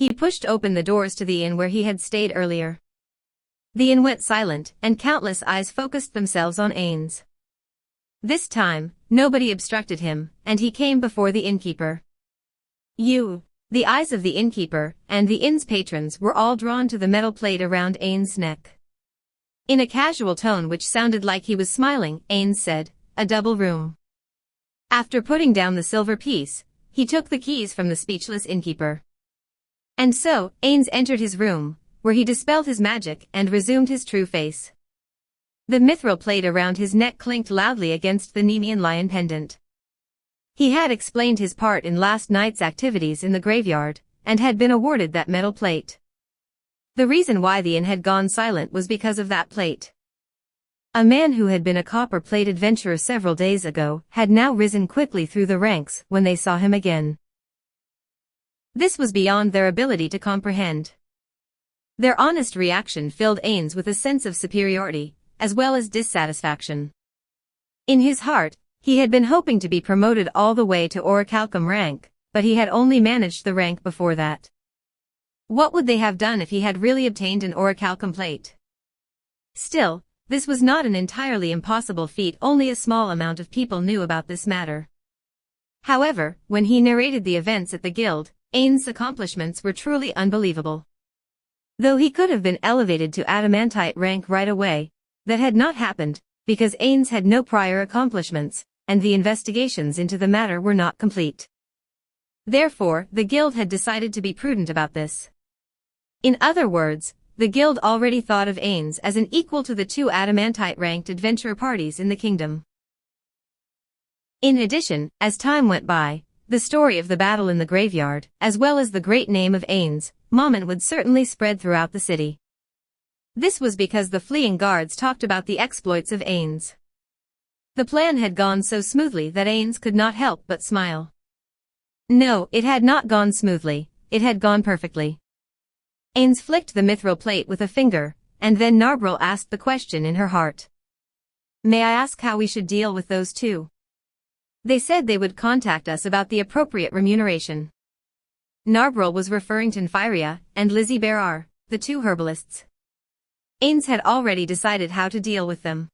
He pushed open the doors to the inn where he had stayed earlier. The inn went silent, and countless eyes focused themselves on Ains. This time, nobody obstructed him, and he came before the innkeeper. The eyes of the innkeeper, and the inn's patrons were all drawn to the metal plate around Ains' neck. In a casual tone which sounded like he was smiling, Ains said, "A double room." After putting down the silver piece, he took the keys from the speechless innkeeper. And so, Ains entered his room, where he dispelled his magic and resumed his true face. The mithril plate around his neck clinked loudly against the Nemean lion pendant. He had explained his part in last night's activities in the graveyard, and had been awarded that metal plate. The reason why the inn had gone silent was because of that plate. A man who had been a copper-plate adventurer several days ago had now risen quickly through the ranks when they saw him again. This was beyond their ability to comprehend. Their honest reaction filled Ains with a sense of superiority, as well as dissatisfaction. In his heart, he had been hoping to be promoted all the way to orichalcum rank, but he had only managed the rank before that. What would they have done if he had really obtained an orichalcum plate? Still, this was not an entirely impossible feat. Only a small amount of people knew about this matter. However, when he narrated the events at the guild, Ains' accomplishments were truly unbelievable. Though he could have been elevated to adamantite rank right away, that had not happened, because Ains had no prior accomplishments, and the investigations into the matter were not complete. Therefore, the guild had decided to be prudent about this. In other words, the guild already thought of Ains as an equal to the two adamantite-ranked adventurer parties in the kingdom. In addition, as time went by, the story of the battle in the graveyard, as well as the great name of Ains, Mammon would certainly spread throughout the city. This was because the fleeing guards talked about the exploits of Ains. The plan had gone so smoothly that Ains could not help but smile. No, it had not gone smoothly, it had gone perfectly. Ains flicked the mithril plate with a finger, and then Narbril asked the question in her heart. "May I ask how we should deal with those two? They said they would contact us about the appropriate remuneration." Narbril was referring to Nfiria and Lizzie Berar, the two herbalists. Ains had already decided how to deal with them.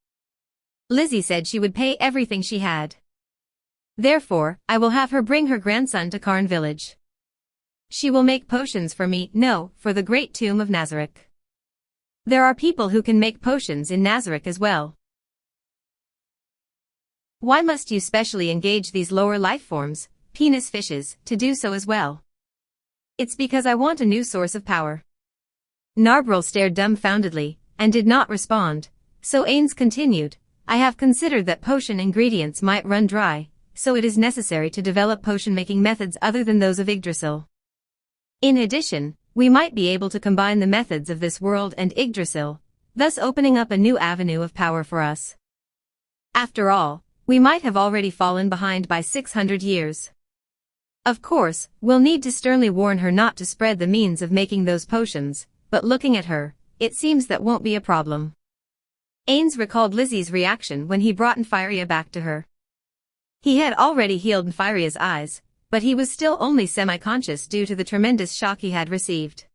Lizzie said she would pay everything she had. Therefore, I will have her bring her grandson to Karn village. She will make potions for me, no, for the great tomb of Nazarick. There are people who can make potions in Nazarick as well. Why must you specially engage these lower life forms, penis fishes, to do so as well? It's because I want a new source of power. Narbril stared dumbfoundedly, and did not respond, so Ains continued, "I have considered that potion ingredients might run dry, so it is necessary to develop potion-making methods other than those of Yggdrasil. In addition, we might be able to combine the methods of this world and Yggdrasil, thus opening up a new avenue of power for us. After all, we might have already fallen behind by 600 years. Of course, we'll need to sternly warn her not to spread the means of making those potions, but looking at her, it seems that won't be a problem." Ains recalled Lizzie's reaction when he brought Nfiria back to her. He had already healed Nfiria's eyes, but he was still only semi-conscious due to the tremendous shock he had received.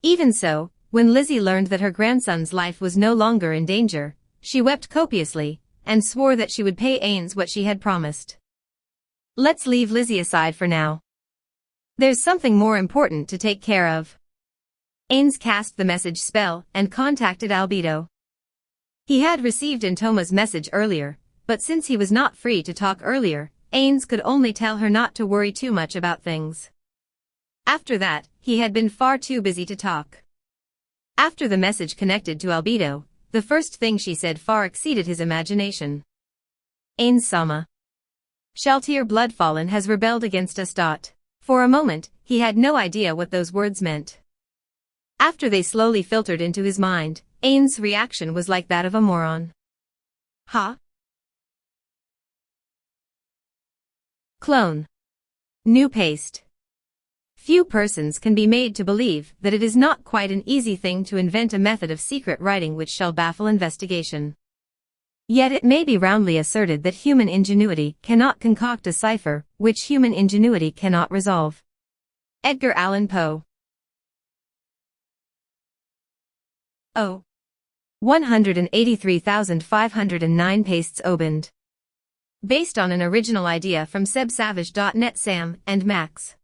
Even so, when Lizzie learned that her grandson's life was no longer in danger, she wept copiously, and swore that she would pay Ains what she had promised. Let's leave Lizzie aside for now. There's something more important to take care of. Ains cast the message spell and contacted Albedo. He had received Antoma's message earlier, but since he was not free to talk earlier, Ains could only tell her not to worry too much about things. After that, he had been far too busy to talk. After the message connected to Albedo, the first thing she said far exceeded his imagination. "Ains Sama. Shaltir Bloodfallen has rebelled against us. For a moment, he had no idea what those words meant. After they slowly filtered into his mind, Ains' reaction was like that of a moron. Huh? Clone. New paste. Few persons can be made to believe that it is not quite an easy thing to invent a method of secret writing which shall baffle investigation. Yet it may be roundly asserted that human ingenuity cannot concoct a cipher which human ingenuity cannot resolve. Edgar Allan Poe. O. 183,509 pastes opened. Based on an original idea from sebsavage.net. Sam and Max.